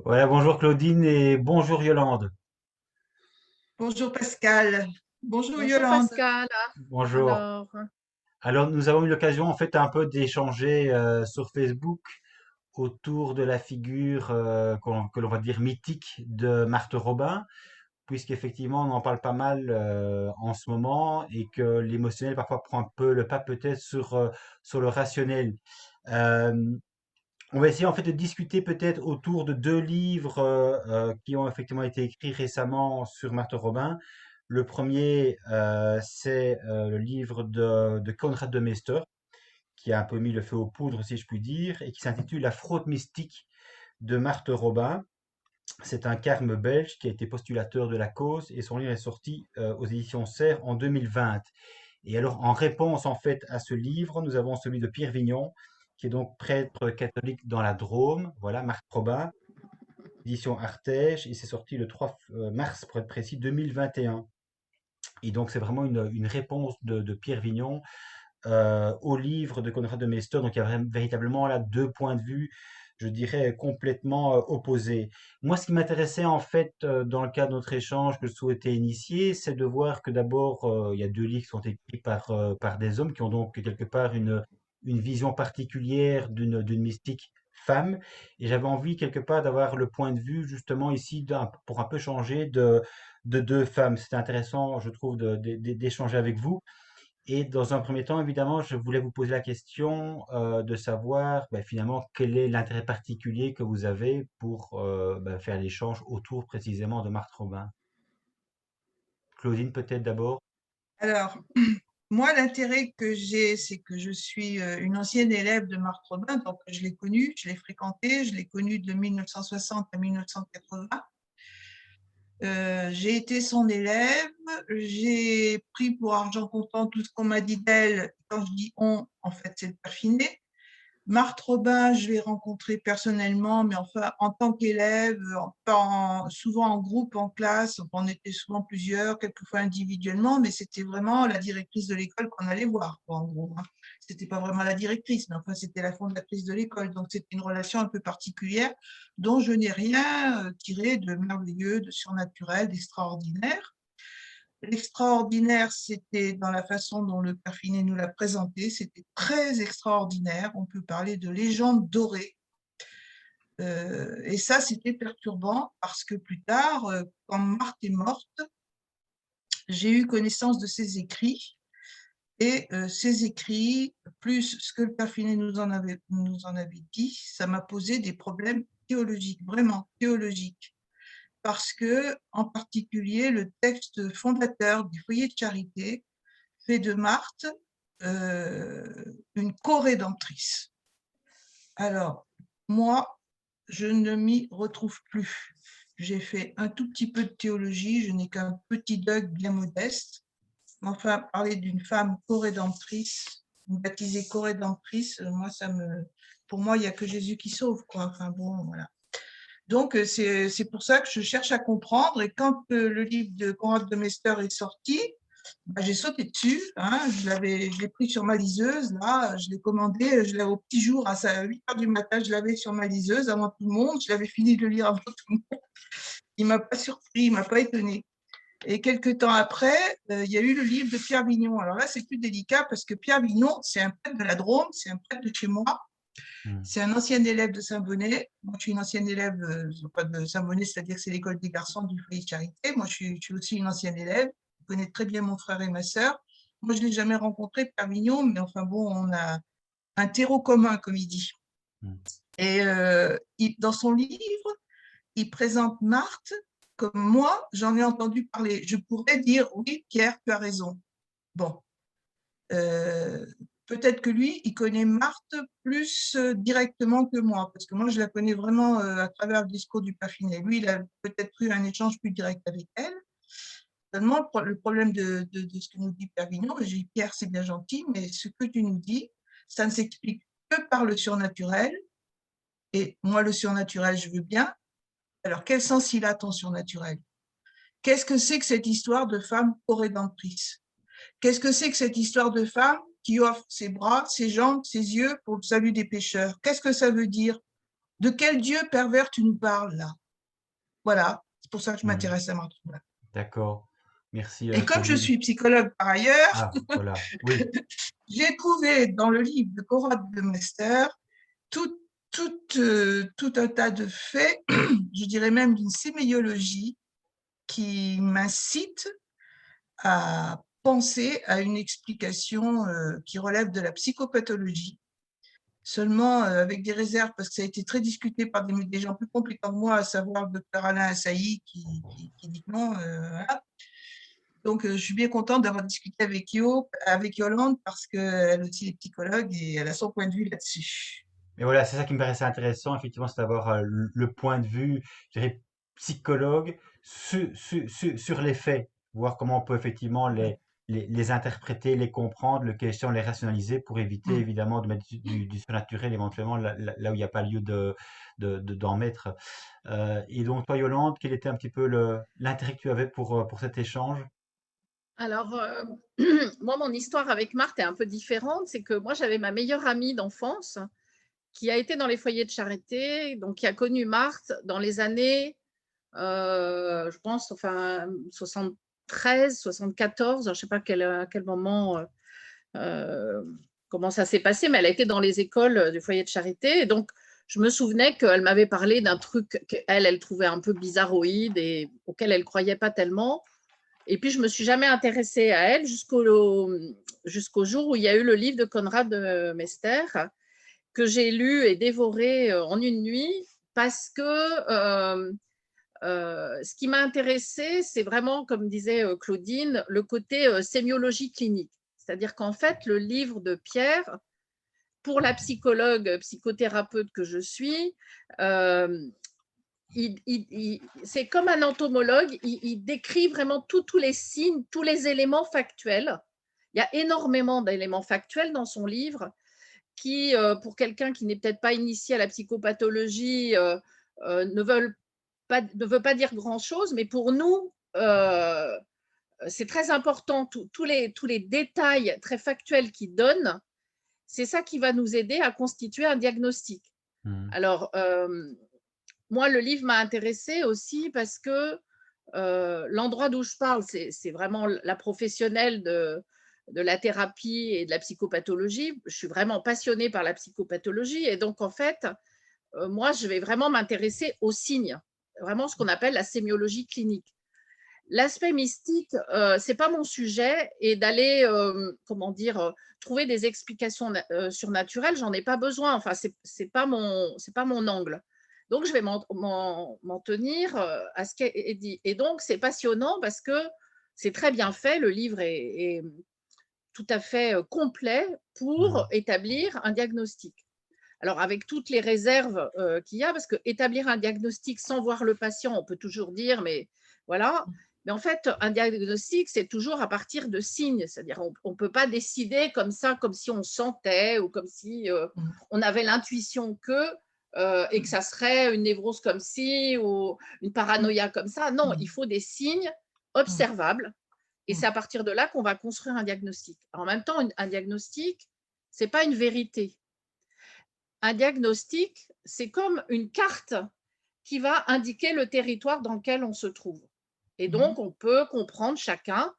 Voilà, bonjour Claudine et bonjour Yolande. Bonjour Pascal. Bonjour Bonjour Yolande. Pascal. Bonjour. Alors, Alors, nous avons eu l'occasion en fait un peu d'échanger sur Facebook autour de la figure que l'on va dire mythique de Marthe Robin, puisqu'effectivement on en parle pas mal en ce moment et que l'émotionnel parfois prend un peu le pas peut-être sur le rationnel. Euh, on va essayer en fait de discuter peut-être autour de deux livres qui ont effectivement été écrits récemment sur Marthe Robin. Le premier, c'est le livre de Konrad de Meister, qui a un peu mis le feu aux poudres, si je puis dire, et qui s'intitule La fraude mystique de Marthe Robin. C'est un carme belge qui a été postulateur de la cause et son livre est sorti aux éditions Serre en 2020. Et alors, en réponse en fait à ce livre, nous avons celui de Pierre Vignon, qui est donc prêtre catholique dans la Drôme, voilà, Marthe Robin, édition Artege, et c'est sorti le 3 mars, pour être précis, 2021. Et donc, c'est vraiment une réponse de Pierre Vignon au livre de Conrad de Meister. Donc, il y a véritablement là deux points de vue, je dirais, complètement opposés. Moi, ce qui m'intéressait en fait dans le cadre de notre échange que je souhaitais initier, c'est de voir que d'abord, il y a deux livres qui sont écrits par des hommes qui ont donc quelque part une vision particulière d'une mystique femme. Et j'avais envie quelque part d'avoir le point de vue justement ici pour un peu changer de deux femmes. C'était intéressant, je trouve, d'échanger avec vous. Et dans un premier temps, évidemment, je voulais vous poser la question de savoir finalement quel est l'intérêt particulier que vous avez pour faire l'échange autour précisément de Marthe Robin. Claudine, peut-être d'abord. Alors, moi, l'intérêt que j'ai, c'est que je suis une ancienne élève de Marthe Robin, donc je l'ai connue, je l'ai fréquentée, je l'ai connue de 1960 à 1980. J'ai été son élève, j'ai pris pour argent comptant tout ce qu'on m'a dit d'elle. Quand je dis on, en fait, c'est le Perfinet. Marthe Robin, je l'ai rencontrée personnellement, mais enfin en tant qu'élève, souvent en groupe, en classe. On était souvent plusieurs, quelquefois individuellement, mais c'était vraiment la directrice de l'école qu'on allait voir, quoi, en gros. Hein. C'était pas vraiment la directrice, mais enfin c'était la fondatrice de l'école. Donc c'était une relation un peu particulière dont je n'ai rien tiré de merveilleux, de surnaturel, d'extraordinaire. L'extraordinaire, c'était dans la façon dont le père Finet nous l'a présenté. C'était très extraordinaire. On peut parler de légende dorée. Et ça, c'était perturbant parce que plus tard, quand Marthe est morte, j'ai eu connaissance de ses écrits. Et ces écrits, plus ce que le père Finet nous en avait dit, ça m'a posé des problèmes théologiques, vraiment théologiques. Parce que, en particulier, le texte fondateur du foyer de charité fait de Marthe une co-rédemptrice. Alors, moi, je ne m'y retrouve plus. J'ai fait un tout petit peu de théologie, je n'ai qu'un petit dog bien modeste. Enfin, parler d'une femme co-rédemptrice, une baptisée co-rédemptrice, moi, pour moi, il n'y a que Jésus qui sauve, quoi. Enfin bon, voilà. Donc, c'est pour ça que je cherche à comprendre. Et quand le livre de Konrad de Meister est sorti, bah, j'ai sauté dessus. Hein, je l'ai pris sur ma liseuse. Là, je l'ai commandé. Je l'avais au petit jour à 8 heures du matin. Je l'avais sur ma liseuse avant tout le monde. Je l'avais fini de le lire avant tout le monde. Il m'a pas surpris, il m'a pas étonné. Et quelques temps après, il y a eu le livre de Pierre Vignon. Alors là, c'est plus délicat parce que Pierre Vignon, c'est un prêtre de la Drôme, c'est un prêtre de chez moi. Hmm. C'est un ancien élève de Saint-Bonnet. Moi, je suis une ancienne élève pas de Saint-Bonnet, c'est-à-dire que c'est l'école des garçons du foyer de charité. Moi, je suis aussi une ancienne élève. Je connais très bien mon frère et ma sœur. Moi, je ne l'ai jamais rencontré, Pierre Vignon, mais enfin bon, on a un terreau commun, comme il dit. Hmm. Et dans son livre, il présente Marthe comme moi, j'en ai entendu parler. Je pourrais dire, oui, Pierre, tu as raison. Bon, euh, peut-être que lui, il connaît Marthe plus directement que moi, parce que moi, je la connais vraiment à travers le discours du Pafinet. Lui, il a peut-être eu un échange plus direct avec elle. Seulement, le problème de ce que nous dit Pervignon, j'ai dit, Pierre, c'est bien gentil, mais ce que tu nous dis, ça ne s'explique que par le surnaturel. Et moi, le surnaturel, je veux bien. Alors, quel sens il a, ton surnaturel? Qu'est-ce que c'est que cette histoire de femme co-rédemptrice? Qu'est-ce que c'est que cette histoire de femme qui offre ses bras, ses jambes, ses yeux pour le salut des pécheurs? Qu'est-ce que ça veut dire? de quel Dieu pervers tu nous parles là? Voilà, c'est pour ça que je Mhm. m'intéresse à Marthe Robin. D'accord. Merci, Et comme je Claudine. suis psychologue par ailleurs, Ah, voilà. Oui. j'ai trouvé dans le livre de Conrad de Mester tout, tout un tas de faits, je dirais même d'une sémiologie qui m'incite à penser à une explication qui relève de la psychopathologie. Seulement avec des réserves, parce que ça a été très discuté par des gens plus compétents que moi, à savoir le docteur Alain Assailly qui dit que non. Voilà. Donc, je suis bien contente d'avoir discuté avec Yolande, parce qu'elle aussi est psychologue et elle a son point de vue là-dessus. Mais voilà, c'est ça qui me paraissait intéressant, effectivement, c'est d'avoir le point de vue, je dirais, psychologue sur les faits, voir comment on peut effectivement les interpréter, les comprendre, le cas échéant, les rationaliser pour éviter Mm. évidemment de mettre du surnaturel éventuellement là où il n'y a pas lieu d'en mettre. Et donc, toi, Yolande, quel était un petit peu l'intérêt que tu avais pour cet échange? Alors, moi, mon histoire avec Marthe est un peu différente. C'est que moi, j'avais ma meilleure amie d'enfance qui a été dans les foyers de charité, donc qui a connu Marthe dans les années, je pense, enfin, 73, 74, je ne sais pas à quel moment, comment ça s'est passé, mais elle a été dans les écoles du foyer de charité. Et donc, je me souvenais qu'elle m'avait parlé d'un truc qu'elle, elle trouvait un peu bizarroïde et auquel elle ne croyait pas tellement. Et puis, je ne me suis jamais intéressée à elle jusqu'au jour où il y a eu le livre de Conrad Mester que j'ai lu et dévoré en une nuit parce que ce qui m'a intéressée, c'est vraiment, comme disait Claudine, le côté sémiologie clinique. C'est-à-dire qu'en fait, le livre de Pierre, pour la psychologue, psychothérapeute que je suis, euh, c'est comme un entomologue, il décrit vraiment tous les signes, tous les éléments factuels. Il y a énormément d'éléments factuels dans son livre qui, pour quelqu'un qui n'est peut-être pas initié à la psychopathologie, ne veut pas dire grand-chose, mais pour nous, c'est très important. Tous les détails très factuels qu'il donne, c'est ça qui va nous aider à constituer un diagnostic. Mhm. Alors, moi, le livre m'a intéressée aussi parce que l'endroit d'où je parle, c'est vraiment la professionnelle de la thérapie et de la psychopathologie. Je suis vraiment passionnée par la psychopathologie et donc, en fait, moi, je vais vraiment m'intéresser aux signes, vraiment ce qu'on appelle la sémiologie clinique. L'aspect mystique, ce n'est pas mon sujet et d'aller, comment dire, trouver des explications surnaturelles, j'en ai pas besoin. Enfin, c'est pas mon angle. Donc, je vais m'en tenir à ce qui est dit. Et donc, c'est passionnant parce que c'est très bien fait. Le livre est tout à fait complet pour Mhm. établir un diagnostic. Alors, avec toutes les réserves qu'il y a, parce que établir un diagnostic sans voir le patient, on peut toujours dire, mais voilà. Mais en fait, un diagnostic, c'est toujours à partir de signes. C'est-à-dire, on ne peut pas décider comme ça, comme si on sentait ou comme si on avait l'intuition et que ça serait une névrose comme ci ou une paranoïa comme ça. Non, il faut des signes observables. Et c'est à partir de là qu'on va construire un diagnostic. En même temps, un diagnostic, ce n'est pas une vérité. Un diagnostic, c'est comme une carte qui va indiquer le territoire dans lequel on se trouve. Et donc, on peut comprendre chacun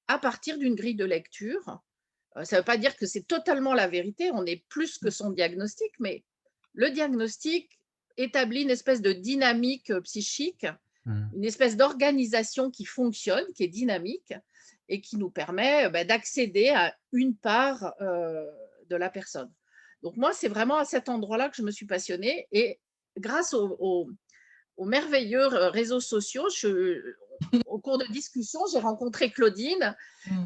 à partir d'une grille de lecture. Ça ne veut pas dire que c'est totalement la vérité, on est plus que son diagnostic, mais le diagnostic établit une espèce de dynamique psychique, Mhm. une espèce d'organisation qui fonctionne, qui est dynamique et qui nous permet d'accéder à une part de la personne. Donc moi, c'est vraiment à cet endroit-là que je me suis passionnée et grâce aux merveilleux réseaux sociaux, au cours de discussion, j'ai rencontré Claudine,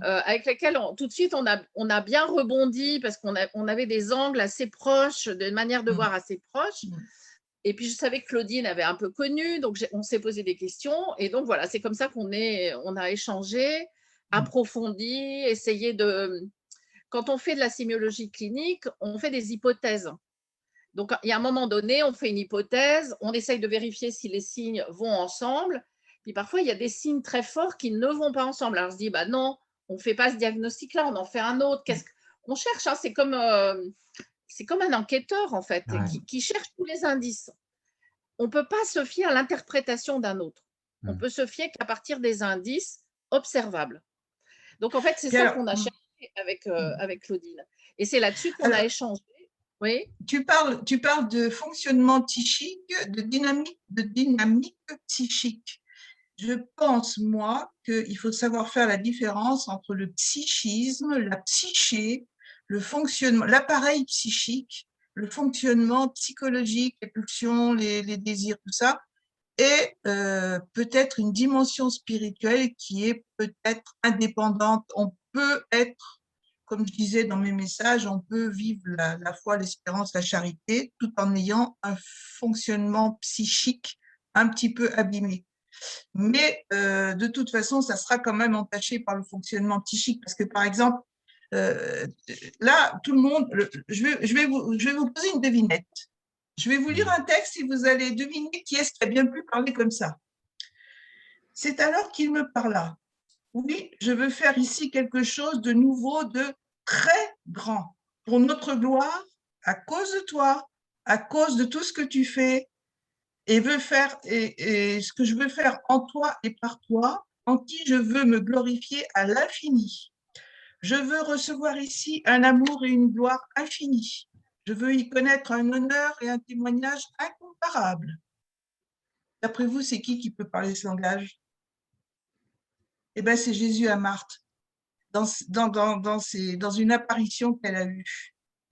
avec laquelle tout de suite on a bien rebondi parce on avait des angles assez proches, des manières de voir assez proches. Et puis je savais que Claudine avait un peu connu, donc on s'est posé des questions. Et donc voilà, c'est comme ça on a échangé, approfondi, essayé de. Quand on fait de la sémiologie clinique, on fait des hypothèses. Donc, il y a un moment donné, on fait une hypothèse, on essaye de vérifier si les signes vont ensemble. Puis parfois, il y a des signes très forts qui ne vont pas ensemble. Alors, je dis, bah non, on ne fait pas ce diagnostic-là, on en fait un autre. On cherche, hein, c'est comme un enquêteur, en fait, Ouais. qui cherche tous les indices. on ne peut pas se fier à l'interprétation d'un autre. On Mm. peut se fier qu'à partir des indices observables. Donc, en fait, c'est Puis ça alors, qu'on a cherché avec Claudine. Et c'est là-dessus qu'on a alors, échangé. Oui, tu parles de fonctionnement psychique, de dynamique psychique. Je pense, moi, qu'il faut savoir faire la différence entre le psychisme, la psyché, le fonctionnement, l'appareil psychique, le fonctionnement psychologique, les pulsions, les désirs, tout ça, et peut-être une dimension spirituelle qui est peut-être indépendante. On peut être, comme je disais dans mes messages, on peut vivre la foi, l'espérance, la charité, tout en ayant un fonctionnement psychique un petit peu abîmé. Mais de toute façon, ça sera quand même entaché par le fonctionnement psychique. Parce que, par exemple, là, tout le monde, je vais vous poser une devinette. Je vais vous lire un texte et vous allez deviner qui est-ce qui a bien pu parler comme ça. C'est alors qu'il me parla. Oui, je veux faire ici quelque chose de nouveau, de très grand, pour notre gloire, à cause de toi, à cause de tout ce que tu fais, et ce que je veux faire en toi et par toi, en qui je veux me glorifier à l'infini. Je veux recevoir ici un amour et une gloire infinie. Je veux y connaître un honneur et un témoignage incomparables. D'après vous, c'est qui peut parler ce langage? Eh bien, c'est Jésus à Marthe, dans une apparition qu'elle a eue.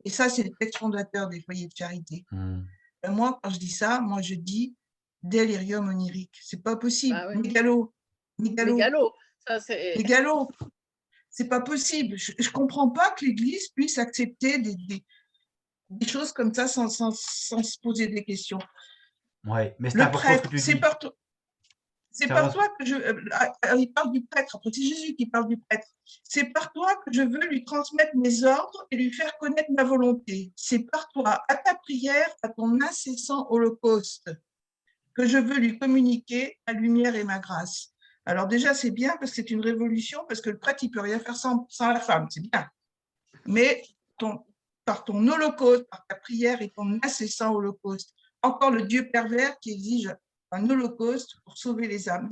Et ça, c'est le texte fondateur des foyers de charité. Mm. Et moi, quand je dis ça, moi, je dis délirium onirique. C'est pas possible. bah oui. Mégalo. Mégalo. Ça, c'est… Mégalo. C'est pas possible. Je comprends pas que l'Église puisse accepter des choses comme ça sans se poser des questions. Ouais, mais c'est Le important ce que prêtre, tu c'est dis. par toi. C'est C'est par vraiment- toi que il parle du prêtre, après c'est Jésus qui parle du prêtre. C'est par toi que je veux lui transmettre mes ordres et lui faire connaître ma volonté. C'est par toi, à ta prière, à ton incessant holocauste, que je veux lui communiquer ma lumière et ma grâce. Alors déjà, c'est bien parce que c'est une révolution, parce que le prêtre, il ne peut rien faire sans la femme, c'est bien. Mais par ton holocauste, par ta prière et ton incessant holocauste, encore le Dieu pervers qui exige un holocauste pour sauver les âmes.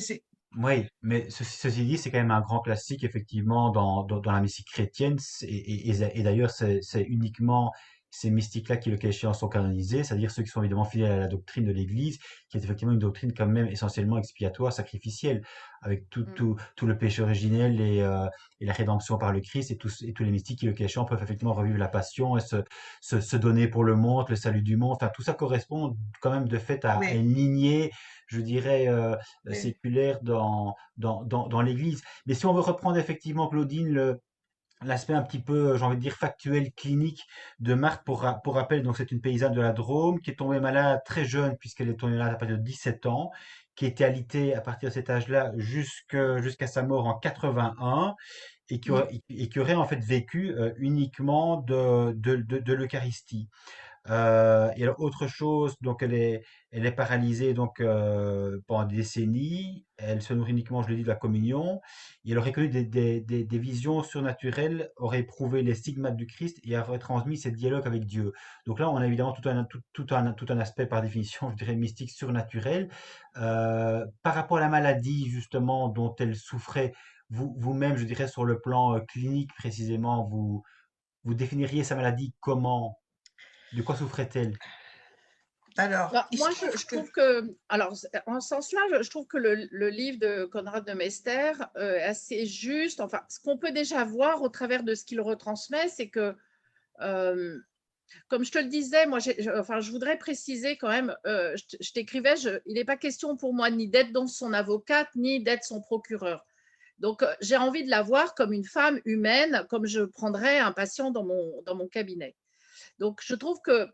Oui, mais ceci dit, c'est quand même un grand classique, effectivement, dans la mystique chrétienne. Et d'ailleurs, c'est uniquement ces mystiques-là qui, le cas échéant, sont canonisés, c'est-à-dire ceux qui sont évidemment fidèles à la doctrine de l'Église, qui est effectivement une doctrine quand même essentiellement expiatoire, sacrificielle, avec tout le péché originel et la rédemption par le Christ, et tous les mystiques qui, le cas échéant, peuvent effectivement revivre la passion et se donner pour le monde, le salut du monde. Enfin, tout ça correspond quand même de fait à Oui, une lignée, je dirais, oui. séculaire dans l'Église. Mais si on veut reprendre effectivement, Claudine, l'aspect un petit peu, j'ai envie de dire, factuel, clinique de Marthe, pour rappel, donc c'est une paysanne de la Drôme qui est tombée malade très jeune, puisqu'elle est tombée malade à partir de 17 ans, qui était alitée à partir de cet âge-là jusqu'à sa mort en 81, et qui aurait en fait vécu uniquement de l'Eucharistie. Et alors, autre chose, donc elle est paralysée donc pendant des décennies. Elle se nourrit uniquement, je le dis, de la communion. Et elle aurait connu des visions surnaturelles, aurait éprouvé les stigmates du Christ et aurait transmis ses dialogues avec Dieu. Donc là, on a évidemment tout un aspect par définition, je dirais, mystique, surnaturel. Par rapport à la maladie justement dont elle souffrait, vous-même, je dirais, sur le plan clinique précisément, vous définiriez sa maladie comment? De quoi souffrait-elle? Alors, Bah, il se moi, trouve je que… trouve que, alors, en ce sens-là, je trouve que le livre de Conrad de Mester est assez juste. Enfin, ce qu'on peut déjà voir au travers de ce qu'il retransmet, c'est que, euh, comme je te le disais, moi, enfin, je voudrais préciser quand même, je t'écrivais, il n'est pas question pour moi ni d'être dans son avocate, ni d'être son procureur. Donc, j'ai envie de la voir comme une femme humaine, comme je prendrais un patient dans mon cabinet. Donc, je trouve que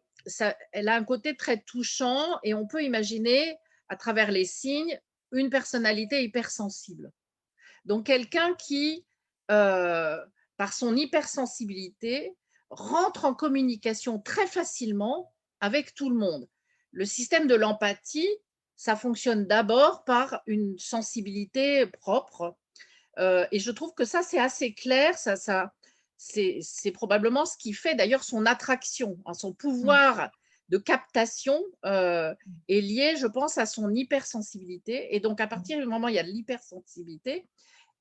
elle a un côté très touchant et on peut imaginer, à travers les signes, une personnalité hypersensible. Donc, quelqu'un qui, euh, par son hypersensibilité, rentre en communication très facilement avec tout le monde. Le système de l'empathie, ça fonctionne d'abord par une sensibilité propre. Et je trouve que ça, c'est assez clair. C'est probablement ce qui fait d'ailleurs son attraction, hein, son pouvoir de captation est lié, je pense, à son hypersensibilité. Et donc, à partir du moment où il y a de l'hypersensibilité,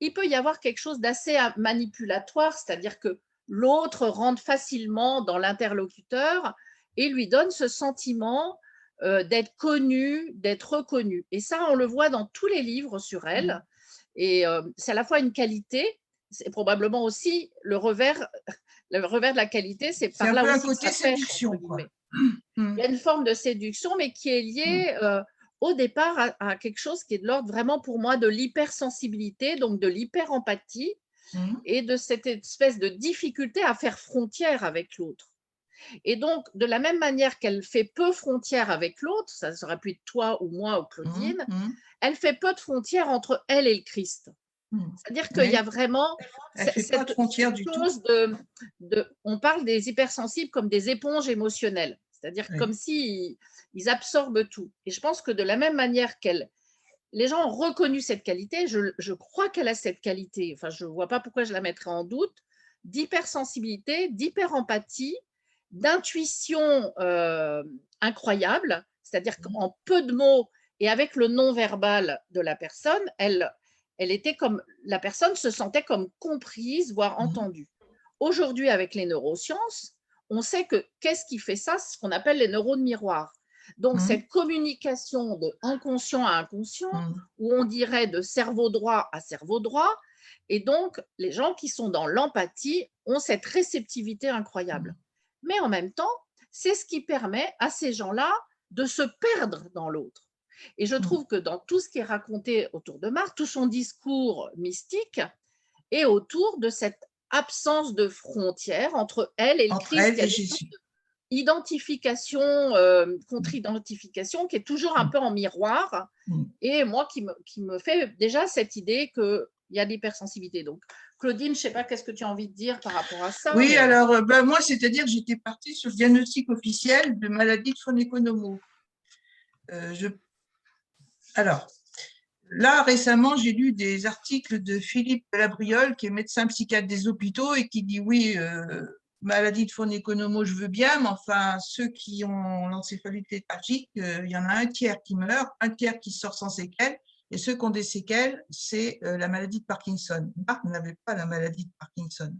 il peut y avoir quelque chose d'assez manipulatoire, c'est-à-dire que l'autre rentre facilement dans l'interlocuteur et lui donne ce sentiment d'être connu, d'être reconnu. Et ça, on le voit dans tous les livres sur elle. Et c'est à la fois une qualité, c'est probablement aussi le revers de la qualité, c'est par là un peu un aussi que côté ça pêche, séduction, entre quoi. guillemets. Il y a une forme de séduction, mais qui est liée au départ à quelque chose qui est de l'ordre vraiment pour moi de l'hypersensibilité, donc de l'hyperempathie et de cette espèce de difficulté à faire frontière avec l'autre. Et donc, de la même manière qu'elle fait peu frontière avec l'autre, ça aurait pu être toi ou moi ou Claudine, elle fait peu de frontières entre elle et le Christ. C'est-à-dire qu'il y a vraiment cette chose on parle des hypersensibles comme des éponges émotionnelles, c'est-à-dire comme si ils absorbent tout. Et je pense que de la même manière les gens ont reconnu cette qualité, je crois qu'elle a cette qualité, enfin je ne vois pas pourquoi je la mettrais en doute, d'hypersensibilité, d'hyperempathie, d'intuition incroyable, c'est-à-dire qu'en peu de mots et avec le non-verbal de la personne, elle était comme, la personne se sentait comme comprise, voire entendue. Aujourd'hui, avec les neurosciences, on sait que qu'est-ce qui fait ça? C'est ce qu'on appelle les neurones miroirs. Donc, cette communication de inconscient à inconscient, où on dirait de cerveau droit à cerveau droit, et donc, les gens qui sont dans l'empathie ont cette réceptivité incroyable. Mais en même temps, c'est ce qui permet à ces gens-là de se perdre dans l'autre. Et je trouve que dans tout ce qui est raconté autour de Marthe, tout son discours mystique est autour de cette absence de frontière entre elle et le Christ. Elle et Jésus. Identification, contre-identification qui est toujours un peu en miroir. Et moi, qui me fait déjà cette idée qu'il y a de l'hypersensibilité. Donc, Claudine, je ne sais pas, qu'est-ce que tu as envie de dire par rapport à ça? Oui, alors, moi, c'est-à-dire que j'étais partie sur le diagnostic officiel de maladie de Faune-Economo. Alors, là, récemment, j'ai lu des articles de Philippe Labriole, qui est médecin psychiatre des hôpitaux et qui dit oui, maladie de Faune-Economo, je veux bien, mais enfin, ceux qui ont l'encéphalite léthargique, il y en a un tiers qui meurt, un tiers qui sort sans séquelles, et ceux qui ont des séquelles, c'est la maladie de Parkinson. Marc n'avait pas la maladie de Parkinson.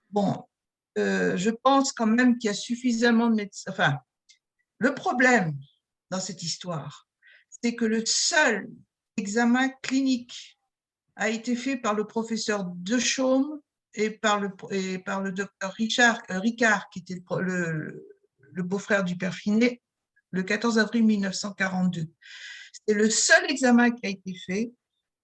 Bon, je pense quand même qu'il y a suffisamment de médecins. Enfin, le problème dans cette histoire, c'est que le seul examen clinique a été fait par le professeur Dechaume et par le docteur Ricard, qui était le beau-frère du père Finet, le 14 avril 1942. C'est le seul examen qui a été fait.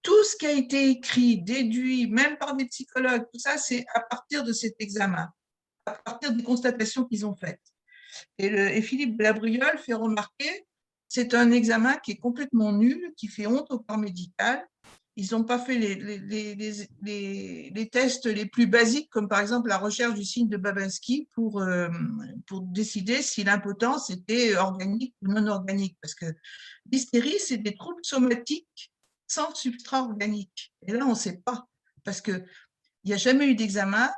Tout ce qui a été écrit, déduit, même par des psychologues, tout ça, c'est à partir de cet examen, à partir des constatations qu'ils ont faites. Et Philippe Labriole fait remarquer, c'est un examen qui est complètement nul, qui fait honte au corps médical. Ils n'ont pas fait les tests les plus basiques, comme par exemple la recherche du signe de Babinski pour décider si l'impotence était organique ou non organique. Parce que l'hystérie, c'est des troubles somatiques sans substrat organique. Et là, on ne sait pas. Parce qu'il n'y a jamais eu d'examen.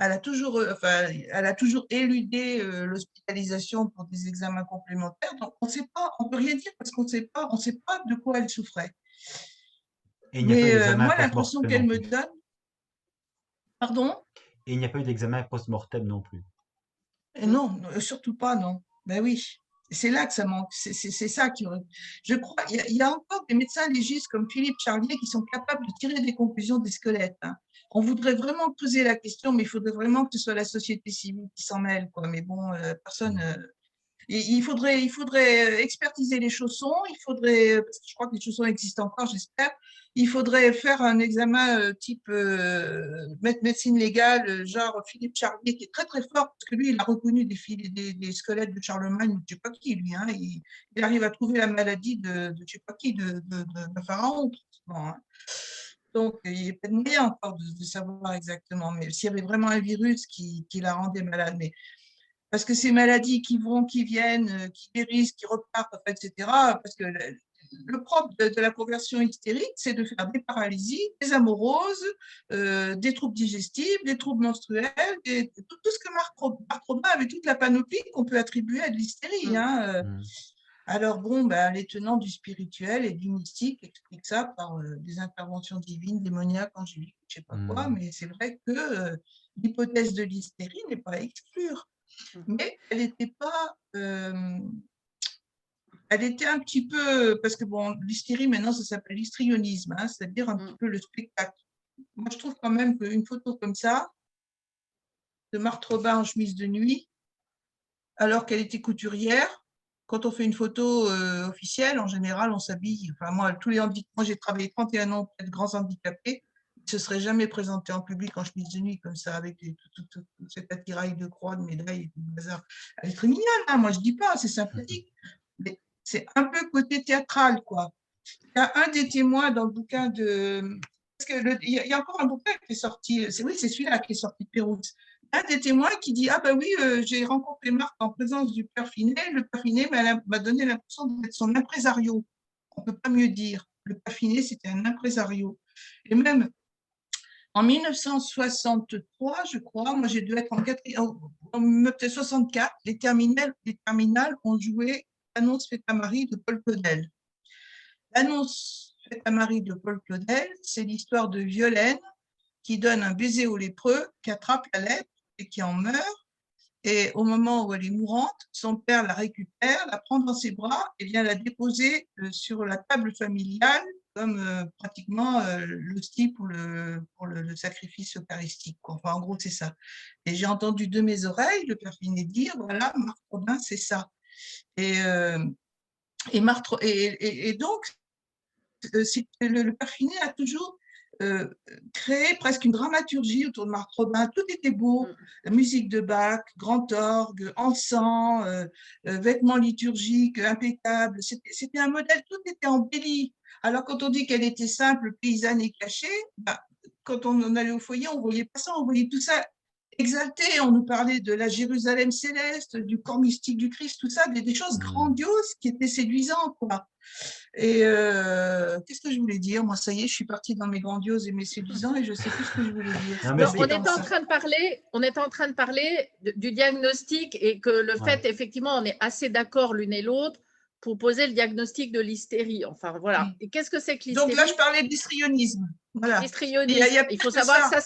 Elle a toujours éludé l'hospitalisation pour des examens complémentaires. Donc, on ne sait pas, on ne peut rien dire parce qu'on ne sait pas de quoi elle souffrait. Et il n'y a pas eu d'examen moi, l'impression qu'elle me donne… Pardon? Et il n'y a pas eu d'examen post-mortem non plus. Non, surtout pas, non. Ben oui, c'est là que ça manque. C'est ça qui… Je crois, il y a encore des médecins légistes comme Philippe Charlier qui sont capables de tirer des conclusions des squelettes. Hein. On voudrait vraiment creuser la question, mais il faudrait vraiment que ce soit la société civile qui s'en mêle, quoi. Mais bon, personne… il faudrait expertiser les chaussons, il faudrait, parce que je crois que les chaussons existent encore, j'espère, il faudrait faire un examen type médecine légale, genre Philippe Charlier, qui est très très fort, parce que lui, il a reconnu des squelettes de Charlemagne, je ne sais pas qui, lui, hein, il arrive à trouver la maladie de je ne sais pas qui, de Pharaon. Hein. Donc, il n'y a pas de moyen encore de savoir exactement, mais s'il y avait vraiment un virus qui la rendait malade, mais parce que ces maladies qui vont, qui viennent, qui guérissent, qui repartent, etc., parce que le propre de la conversion hystérique, c'est de faire des paralysies, des amouroses, des troubles digestifs, des troubles menstruels, tout ce que Marc Robin avait, toute la panoplie qu'on peut attribuer à de l'hystérie. Hein. Alors bon, les tenants du spirituel et du mystique expliquent ça par des interventions divines, démoniaques, angéliques, je ne sais pas quoi, mais c'est vrai que l'hypothèse de l'hystérie n'est pas à exclure. Mais elle n'était pas... elle était un petit peu... Parce que bon, l'hystérie, maintenant, ça s'appelle l'histrionisme, hein, c'est-à-dire un petit peu le spectacle. Moi, je trouve quand même qu'une photo comme ça, de Marthe Robin en chemise de nuit, alors qu'elle était couturière, quand on fait une photo officielle, en général, on s'habille. Enfin, moi, moi, j'ai travaillé 31 ans auprès de grands handicapés. Ils ne se seraient jamais présentés en public en chemise de nuit comme ça, avec tout cet attirail de croix, de médailles et tout le bazar. Elle est très mignonne, hein, moi, je ne dis pas, c'est sympathique. Mais c'est un peu côté théâtral, quoi. Il y a un des témoins dans le bouquin de... Parce qu'il y a encore un bouquin qui est sorti, oui, c'est celui-là qui est sorti de Pérouse. Un des témoins qui dit, ah ben oui, j'ai rencontré Marc en présence du père Finet. Le père Finet m'a donné l'impression d'être son impresario. On ne peut pas mieux dire. Le père Finet, c'était un impresario. Et même en 1963, je crois, moi j'ai dû être en peut-être 64, les terminales ont joué L'annonce faite à Marie de Paul Claudel. L'annonce faite à Marie de Paul Claudel, c'est l'histoire de Violaine qui donne un baiser au lépreux, qui attrape la lèpre et qui en meurt. Et au moment où elle est mourante, son père la récupère, la prend dans ses bras et vient la déposer sur la table familiale comme pratiquement l'hostie pour le sacrifice eucharistique. Enfin, en gros, c'est ça. Et j'ai entendu de mes oreilles le père Finet dire, voilà, Marthe Robin, c'est ça. Et donc, le père Finet a toujours créé presque une dramaturgie autour de Marthe Robin. Tout était beau, la musique de Bach, grand orgue, encens, vêtements liturgiques impeccables. C'était un modèle, tout était embelli. Alors quand on dit qu'elle était simple, paysanne et cachée, quand on en allait au foyer, on ne voyait pas ça, on voyait tout ça exalté. On nous parlait de la Jérusalem céleste, du corps mystique du Christ, tout ça, des choses grandioses qui étaient séduisantes, quoi. Et qu'est-ce que je voulais dire? Moi, ça y est, je suis partie dans mes grandioses et mes séduisants et je ne sais plus ce que je voulais dire. Non, on était en train de parler du diagnostic et que le fait, effectivement, on est assez d'accord l'une et l'autre pour poser le diagnostic de l'hystérie. Enfin, voilà. Et qu'est-ce que c'est que l'hystérie? Donc là, je parlais d'histrionisme. Voilà. Il faut savoir que ça,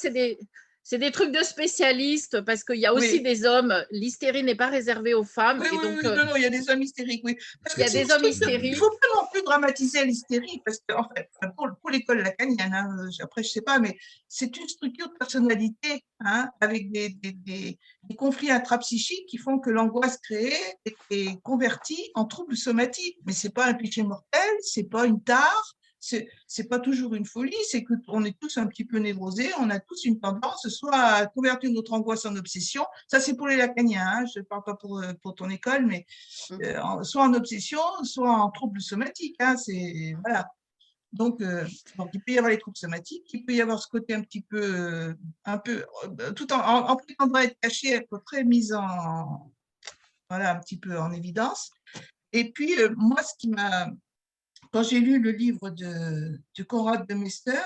c'est des trucs de spécialistes parce qu'il y a aussi des hommes. L'hystérie n'est pas réservée aux femmes. Oui, non, il y a des hommes hystériques, oui. Parce il y a des hommes hystériques. Il ne faut pas non plus dramatiser l'hystérie parce que, en fait, pour l'école lacanienne, hein, après, je ne sais pas, mais c'est une structure de personnalité hein, avec des conflits intrapsychiques qui font que l'angoisse créée est convertie en trouble somatique. Mais ce n'est pas un péché mortel, ce n'est pas une tare. C'est pas toujours une folie, c'est qu'on est tous un petit peu névrosés, on a tous une tendance soit à convertir notre angoisse en obsession, ça c'est pour les lacaniens, hein, je ne parle pas pour ton école, mais soit en obsession, soit en trouble somatique, hein, voilà. Donc, il peut y avoir les troubles somatiques, il peut y avoir ce côté un petit peu, tout en prétendant être caché, être très mise voilà, un petit peu en évidence. Et puis, moi, ce qui m'a... Quand j'ai lu le livre de Conrad de Mester,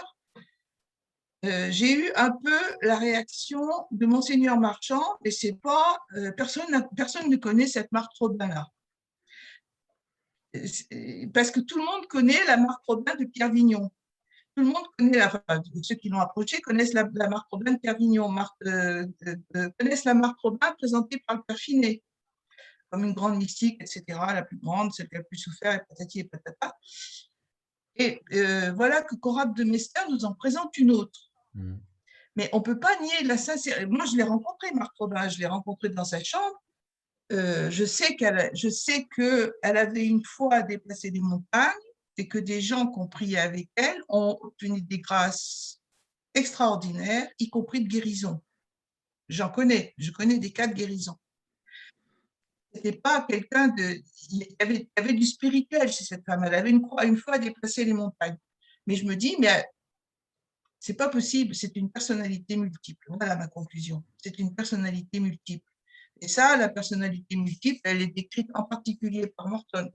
j'ai eu un peu la réaction de Monseigneur Marchand, et c'est pas personne ne connaît cette Marthe Robin-là. Parce que tout le monde connaît la Marthe Robin de Pierre Vignon. Tout le monde connaît, ceux qui l'ont approché connaissent la Marthe Robin de Pierre Vignon, connaissent la Marthe Robin présentée par le père Finet, comme une grande mystique, etc., la plus grande, celle qui a le plus souffert, et patati et patata. Et voilà que Conrad de Mester nous en présente une autre. Mais on ne peut pas nier la sincérité. Moi, je l'ai rencontrée, Marthe Robin, je l'ai rencontrée dans sa chambre. Je sais qu'elle avait une foi déplacé des montagnes et que des gens qui ont prié avec elle ont obtenu des grâces extraordinaires, y compris de guérison. Je connais des cas de guérison. C'était pas quelqu'un de... Il y avait du spirituel chez cette femme. Elle avait une foi à déplacer les montagnes. Mais je me dis, mais c'est pas possible, c'est une personnalité multiple. Voilà ma conclusion. C'est une personnalité multiple. Et ça, la personnalité multiple, elle est décrite en particulier par Morton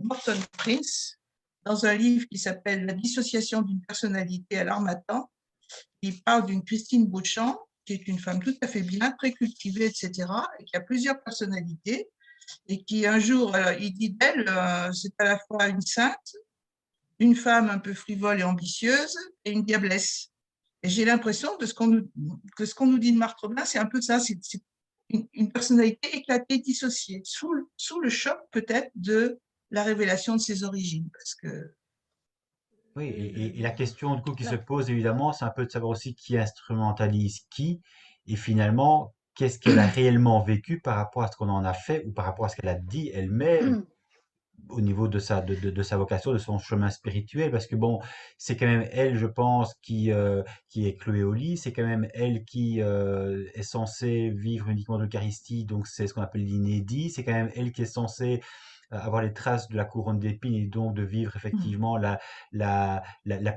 Prince, dans un livre qui s'appelle La dissociation d'une personnalité à l'harmattan. Il parle d'une Christine Beauchamp, qui est une femme tout à fait bien, très cultivée, etc., et qui a plusieurs personnalités, et qui un jour, il dit d'elle, c'est à la fois une sainte, une femme un peu frivole et ambitieuse, et une diablesse. Et j'ai l'impression que ce qu'on nous dit de Marthe Robin, c'est un peu ça, c'est une personnalité éclatée, dissociée, sous le choc peut-être de la révélation de ses origines. Parce que, Oui, et la question du coup qui se Non. pose évidemment, c'est un peu de savoir aussi qui instrumentalise qui, et finalement, qu'est-ce qu'elle a réellement vécu par rapport à ce qu'on en a fait ou par rapport à ce qu'elle a dit elle-même au niveau de sa vocation, de son chemin spirituel, parce que bon, c'est quand même elle, je pense, qui est clouée au lit, c'est quand même elle qui est censée vivre uniquement de l'Eucharistie, donc c'est ce qu'on appelle l'inédit, c'est quand même elle qui est censée avoir les traces de la couronne d'épines et donc de vivre effectivement la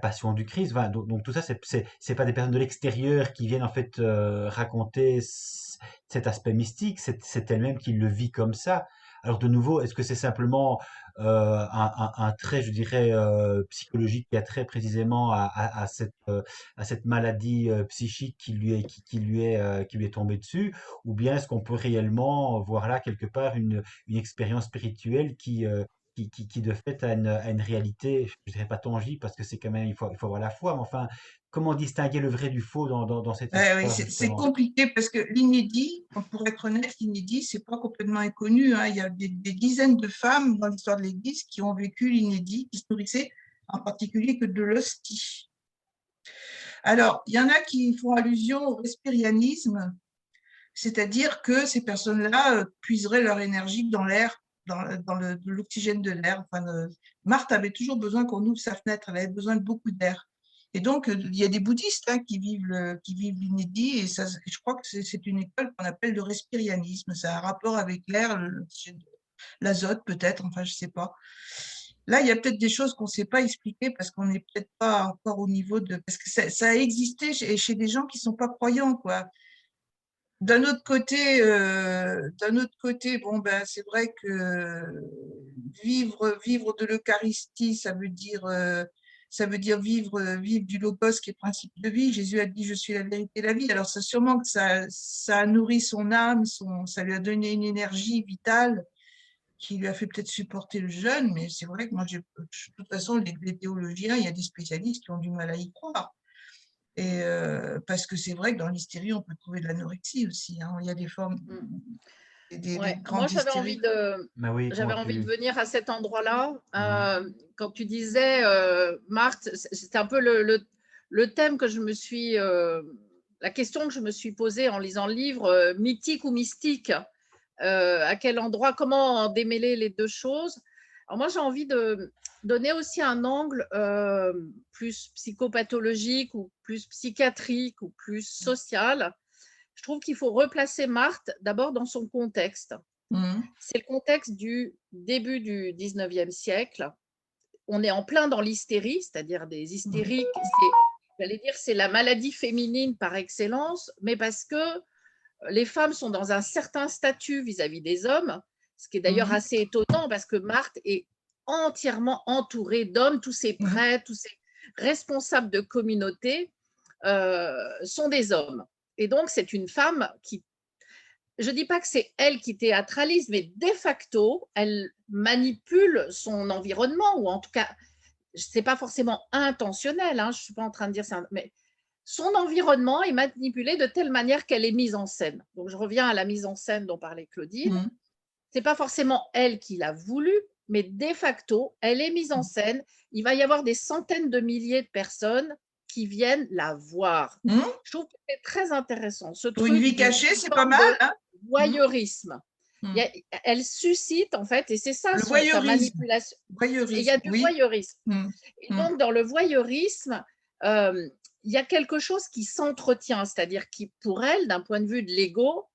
passion du Christ. Enfin, donc tout ça, c'est pas des personnes de l'extérieur qui viennent en fait raconter cet aspect mystique, c'est elle-même qui le vit comme ça. Alors de nouveau, est-ce que c'est simplement un trait, je dirais, psychologique qui a trait précisément à cette maladie psychique qui lui est tombée dessus, ou bien est-ce qu'on peut réellement voir là quelque part une expérience spirituelle qui de fait a une réalité, je dirais pas tangible, parce que c'est quand même, il faut avoir la foi, mais enfin, comment distinguer le vrai du faux dans cette oui, histoire, c'est justement? compliqué parce que l'inédit, pour être honnête, l'inédit, c'est pas complètement inconnu, hein. Il y a des dizaines de femmes dans l'histoire de l'Église qui ont vécu l'inédit, qui se nourrissaient en particulier que de l'hostie. Alors, il y en a qui font allusion au vespérianisme, c'est-à-dire que ces personnes-là puiseraient leur énergie dans l'air, dans l'oxygène de l'air. Enfin, Marthe avait toujours besoin qu'on ouvre sa fenêtre, elle avait besoin de beaucoup d'air. Et donc, il y a des bouddhistes qui vivent l'inédit, et ça, je crois que c'est une école qu'on appelle le respirianisme. Ça a un rapport avec l'air, l'azote peut-être, enfin, je ne sais pas. Là, il y a peut-être des choses qu'on ne sait pas expliquer parce qu'on n'est peut-être pas encore au niveau de… Parce que ça a existé chez des gens qui ne sont pas croyants, quoi. D'un autre côté, bon ben c'est vrai que vivre de l'Eucharistie, ça veut dire vivre du logos qui est principe de vie. Jésus a dit je suis la vérité et la vie. Alors c'est sûrement que ça a nourri son âme, ça lui a donné une énergie vitale qui lui a fait peut-être supporter le jeûne. Mais c'est vrai que moi, de toute façon, les théologiens, il y a des spécialistes qui ont du mal à y croire. Et parce que c'est vrai que dans l'hystérie, on peut trouver de l'anorexie aussi, hein. Il y a des formes, des Ouais. Moi, grandes hystéries. Mais oui, j'avais envie de venir à cet endroit-là. Mhm. Quand tu disais, Marthe, c'est un peu le thème que je me suis, la question que je me suis posée en lisant le livre, mythique ou mystique, à quel endroit, comment démêler les deux choses. Alors moi, j'ai envie de donner aussi un angle plus psychopathologique ou plus psychiatrique ou plus social. Je trouve qu'il faut replacer Marthe d'abord dans son contexte. Mmh. C'est le contexte du début du 19e siècle. On est en plein dans l'hystérie, c'est-à-dire des hystériques. J'allais dire, c'est la maladie féminine par excellence, mais parce que les femmes sont dans un certain statut vis-à-vis des hommes, ce qui est d'ailleurs Mmh. assez étonnant parce que Marthe est entièrement entourée d'hommes, tous ses Mmh. prêtres, tous ses responsables de communauté sont des hommes. Et donc, c'est une femme qui, je ne dis pas que c'est elle qui théâtralise, mais de facto, elle manipule son environnement, ou en tout cas, ce n'est pas forcément intentionnel, hein, je ne suis pas en train de dire ça, mais son environnement est manipulé de telle manière qu'elle est mise en scène. Donc, je reviens à la mise en scène dont parlait Claudine. Mmh. Ce n'est pas forcément elle qui l'a voulu, mais de facto, elle est mise en scène. Il va y avoir des centaines de milliers de personnes qui viennent la voir. Mmh. Je trouve que c'est très intéressant, ce Pour une truc vie d'une cachée, c'est pas forme mal, de hein? Mmh. voyeurisme. Mmh. Elle suscite, en fait, et c'est ça Le sa voyeurisme. manipulation. Il y Voyeurisme, a du oui. voyeurisme. Mmh. Et Mmh. donc, dans le voyeurisme, il y a quelque chose qui s'entretient, c'est-à-dire qui, pour elle, d'un point de vue de l'ego,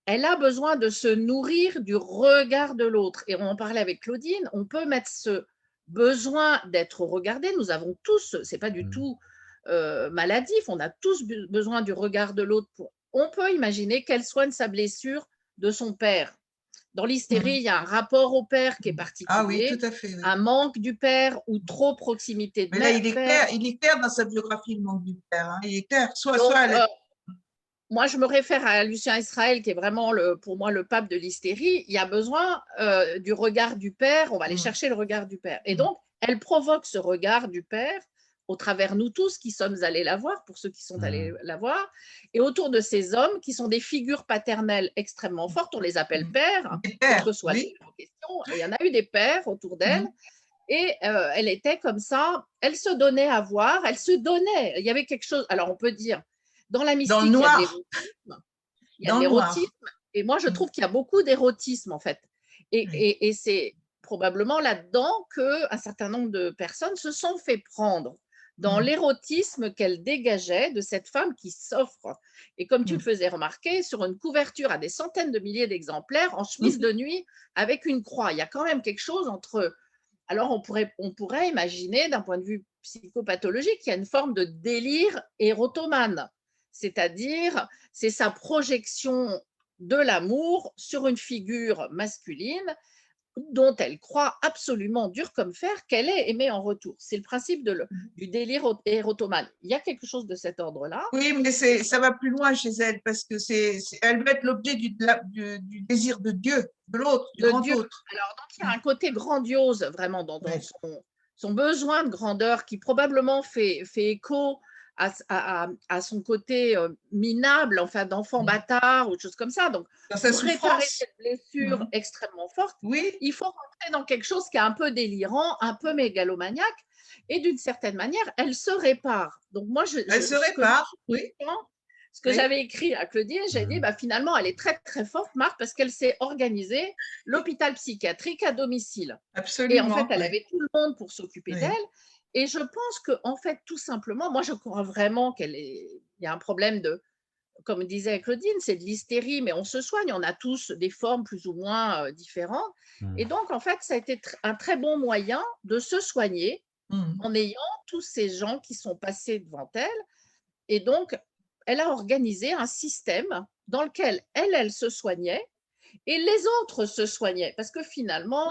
elle a besoin de se nourrir du regard de l'autre. Et on en parlait avec Claudine, on peut mettre ce besoin d'être regardé. Nous avons tous, c'est pas du Mhm. tout maladif, on a tous besoin du regard de l'autre. On peut imaginer qu'elle soigne sa blessure de son père. Dans l'hystérie, il y a un rapport au père qui est Ah oui, particulier, tout à fait. Oui. un manque du père ou trop proximité de Mais là, père. il est clair dans sa biographie, le manque du père. Hein. Il est clair. Donc, moi, je me réfère à Lucien Israël, qui est vraiment, pour moi, le pape de l'hystérie. Il y a besoin du regard du père. On va aller chercher le regard du père. Et donc, elle provoque ce regard du père au travers nous tous qui sommes allés la voir, pour ceux qui sont allés la voir, et autour de ces hommes qui sont des figures paternelles extrêmement fortes. On les appelle pères, quel que soit oui. la question. Et il y en a eu des pères autour d'elle. Et elle était comme ça, elle se donnait à voir, elle se donnait. Il y avait quelque chose, alors on peut dire, dans la mystique, il y a de l'érotisme. Il y a de l'érotisme. Et moi, je trouve qu'il y a beaucoup d'érotisme, en fait. Et c'est probablement là-dedans qu'un certain nombre de personnes se sont fait prendre dans l'érotisme qu'elle dégageait de cette femme qui s'offre. Et comme tu le faisais remarquer, sur une couverture à des centaines de milliers d'exemplaires, en chemise de nuit, avec une croix. Il y a quand même quelque chose entre… Alors, on pourrait imaginer, d'un point de vue psychopathologique, qu'il y a une forme de délire érotomane. C'est-à-dire, c'est sa projection de l'amour sur une figure masculine dont elle croit absolument dur comme fer qu'elle est aimée en retour. C'est le principe du délire érotomane. Il y a quelque chose de cet ordre-là. Oui, mais ça va plus loin chez elle parce que elle veut être l'objet du désir de Dieu, de l'autre, du grand autre. Alors, donc, il y a un côté grandiose vraiment dans son besoin de grandeur qui probablement fait écho à son côté minable, enfin d'enfant bâtard ou choses comme ça. Donc, pour réparer cette blessure extrêmement forte, il faut rentrer dans quelque chose qui est un peu délirant, un peu mégalomaniaque, et d'une certaine manière, elle se répare. Donc, moi, elle se répare, oui. Ce que j'avais écrit à Claudine, j'ai dit, finalement, elle est très, très forte, Marthe, parce qu'elle s'est organisée l'hôpital psychiatrique à domicile. Absolument. Et en fait, elle avait tout le monde pour s'occuper d'elle. Et je pense qu'en fait, tout simplement, moi, je crois vraiment il y a un problème de, comme disait Claudine, c'est de l'hystérie, mais on se soigne, on a tous des formes plus ou moins différentes. Et donc, en fait, ça a été un très bon moyen de se soigner en ayant tous ces gens qui sont passés devant elle. Et donc, elle a organisé un système dans lequel elle se soignait et les autres se soignaient. Parce que finalement,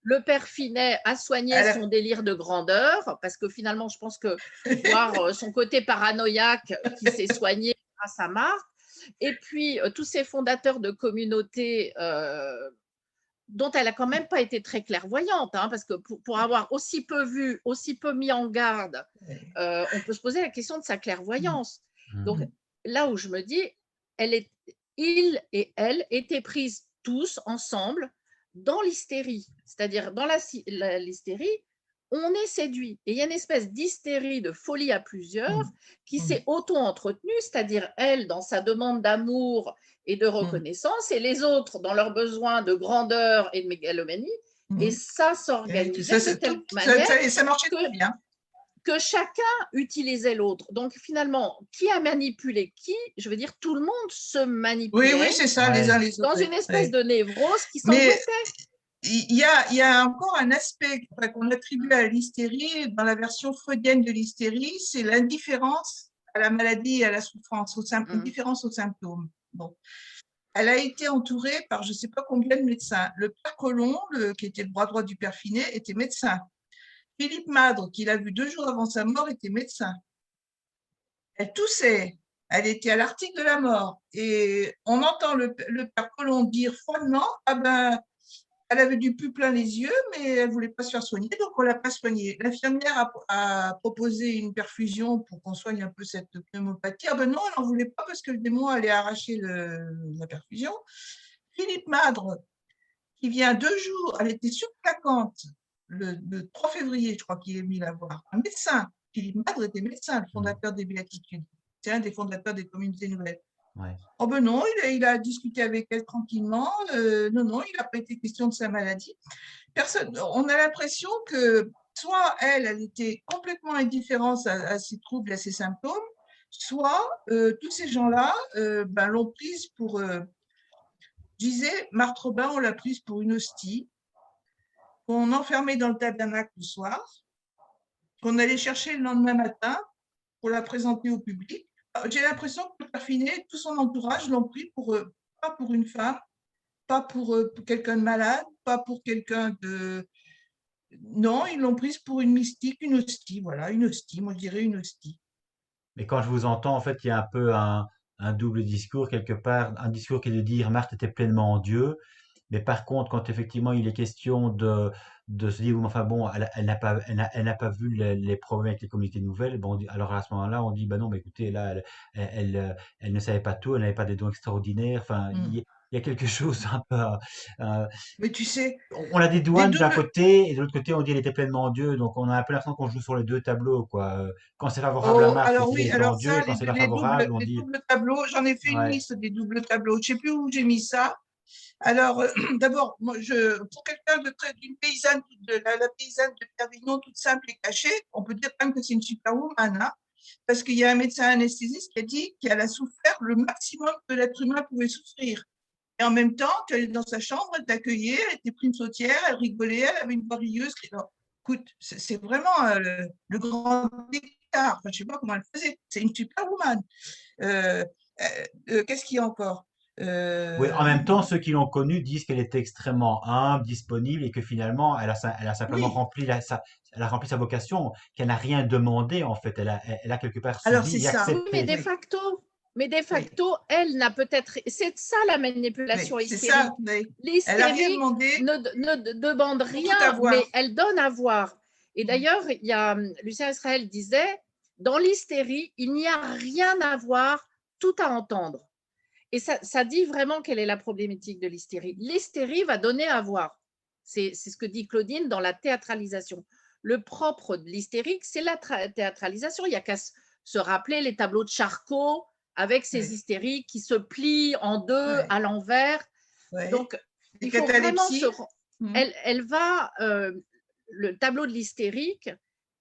le père Finet a soigné son délire de grandeur, parce que finalement, je pense que voir son côté paranoïaque qui s'est soigné grâce à Marthe, et puis tous ces fondateurs de communautés dont elle n'a quand même pas été très clairvoyante, hein, parce que pour avoir aussi peu vu, aussi peu mis en garde, on peut se poser la question de sa clairvoyance. Donc là où je me dis, il et elle étaient prises tous ensemble dans l'hystérie, c'est-à-dire dans l'hystérie, on est séduit. Et il y a une espèce d'hystérie, de folie à plusieurs qui s'est auto-entretenue, c'est-à-dire elle dans sa demande d'amour et de reconnaissance, et les autres dans leur besoin de grandeur et de mégalomanie. Et ça s'organisait de telle manière ça marchait très bien. Que chacun utilisait l'autre. Donc finalement, qui a manipulé qui? Je veux dire, tout le monde se manipulait. Oui, c'est ça, les uns les autres. Dans une espèce de névrose qui s'enveloppait. Il y a encore un aspect qu'on attribue à l'hystérie, dans la version freudienne de l'hystérie, c'est l'indifférence à la maladie et à la souffrance, l'indifférence aux symptômes. Bon. Elle a été entourée par je ne sais pas combien de médecins. Le père Colomb, qui était le bras droit du père Finet, était médecin. Philippe Madre, qui l'a vu 2 jours avant sa mort, était médecin. Elle toussait, elle était à l'article de la mort. Et on entend le père Colomb dire froidement, ah ben, elle avait du pus plein les yeux, mais elle ne voulait pas se faire soigner, donc on ne l'a pas soignée. L'infirmière a proposé une perfusion pour qu'on soigne un peu cette pneumopathie. Ah ben non, elle n'en voulait pas parce que le démon allait arracher la perfusion. Philippe Madre, qui vient 2 jours, elle était surclaquante le 3 février, je crois qu'il est venu la voir. Un médecin, Philippe Madre était médecin, le fondateur des Béatitudes. C'est un des fondateurs des communautés nouvelles. Oh ben non, il a discuté avec elle tranquillement. Non, il n'a pas été question de sa maladie. On a l'impression que soit elle était complètement indifférente à ses troubles, à ses symptômes, soit tous ces gens-là l'ont prise pour… je disais, Marthe Robin, on l'a prise pour une hostie, qu'on enfermait dans le tabernacle le soir, qu'on allait chercher le lendemain matin pour la présenter au public. J'ai l'impression que le père Finet, tout son entourage l'ont pris pas pour une femme, pas pour quelqu'un de malade, pas pour quelqu'un de… Non, ils l'ont prise pour une mystique, une hostie, voilà, une hostie, moi je dirais une hostie. Mais quand je vous entends, en fait, il y a un peu un double discours quelque part, un discours qui est de dire Marthe était pleinement en Dieu, mais par contre, quand effectivement il est question de se dire, oui, mais enfin bon, elle n'a pas, elle n'a pas vu les problèmes avec les communautés nouvelles, bon, alors à ce moment-là, on dit, bah non, mais écoutez, là, elle ne savait pas tout, elle n'avait pas des dons extraordinaires, enfin, Mm. il y a quelque chose un peu, euh, Mais tu sais, on la des dédouane d'un doubles… côté, et de l'autre côté, on dit elle était pleinement en Dieu, donc on a un peu l'impression qu'on joue sur les deux tableaux, quoi. Quand c'est favorable à Oh, Marthe, on alors dit elle oui, était en alors Dieu, ça, et quand c'est pas favorable, on les dit, doubles tableaux, j'en ai fait une ouais. liste des doubles tableaux. Je ne sais plus où j'ai mis ça. Alors, d'abord, moi, pour quelqu'un d'une paysanne, la paysanne de Perpignan, toute simple et cachée, on peut dire quand même que c'est une superwoman, hein, parce qu'il y a un médecin anesthésiste qui a dit qu'elle a souffert le maximum que l'être humain pouvait souffrir. Et en même temps, tu allais dans sa chambre, elle t'accueillait, elle était prime sautière, elle rigolait, elle avait une voix rieuse. Écoute, c'est vraiment le grand écart. Enfin, je ne sais pas comment elle faisait. C'est une superwoman. Euh, Qu'est-ce qu'il y a encore? Oui, en Euh, même temps, ceux qui l'ont connue disent qu'elle était extrêmement humble, disponible, et que finalement, elle a simplement oui, elle a rempli sa vocation, qu'elle n'a rien demandé, en fait. Elle a quelque part alors subi c'est et ça. Oui, accepté. Oui, mais de oui, facto, elle n'a peut-être. C'est ça la oui, manipulation c'est ça. hystérique. Oui. Elle n'a rien L'hystérique demandé ne demande pour tout rien, mais avoir. elle donne à voir. Et d'ailleurs, il y a Lucien Israël disait, dans l'hystérie, il n'y a rien à voir, tout à entendre. Et ça dit vraiment quelle est la problématique de l'hystérie. L'hystérie va donner à voir. C'est ce que dit Claudine dans la théâtralisation. Le propre de l'hystérique, c'est la théâtralisation. Il n'y a qu'à se rappeler les tableaux de Charcot avec ces Oui, hystériques qui se plient en deux oui, à l'envers. oui. Donc, Les il faut vraiment catalepsies. Hmm, elle va, le tableau de l'hystérique,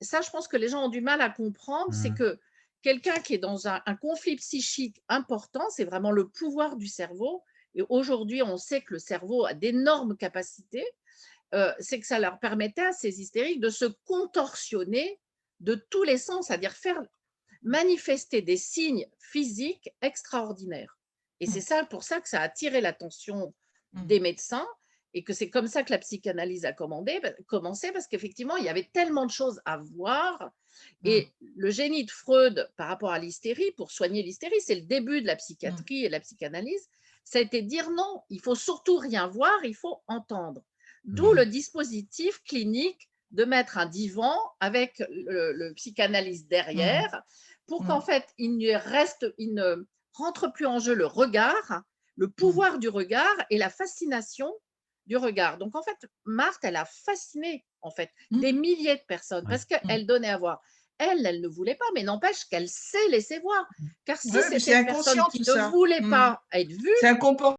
ça, je pense que les gens ont du mal à comprendre, c'est Mhm. que quelqu'un qui est dans un conflit psychique important, c'est vraiment le pouvoir du cerveau. Et aujourd'hui, on sait que le cerveau a d'énormes capacités. C'est que ça leur permettait à ces hystériques de se contorsionner de tous les sens, c'est-à-dire faire manifester des signes physiques extraordinaires. Et c'est hmm, ça pour ça que ça a attiré l'attention hmm, des médecins et que c'est comme ça que la psychanalyse a commencé parce qu'effectivement, il y avait tellement de choses à voir. hmm, Et le génie de Freud par rapport à l'hystérie, pour soigner l'hystérie, c'est le début de la hmm, psychiatrie et de la psychanalyse, ça a été dire non, il faut surtout rien voir, il faut entendre. D'où Mhm. le dispositif clinique de mettre un divan avec le psychanalyste hmm, derrière pour hmm, qu'en fait, il ne rentre plus en jeu le regard, le hmm, pouvoir du regard et la fascination du regard. Donc en fait, Marthe, elle a fasciné en fait des hmm, milliers de personnes Ouais. parce hmm. qu'elle donnait à voir. Elle ne voulait pas, mais n'empêche qu'elle sait laisser voir. Car si Ouais, mais c'était c'est une personne inconscient qui tout ne ça. voulait Hmm. pas être vue, C'est un comportement.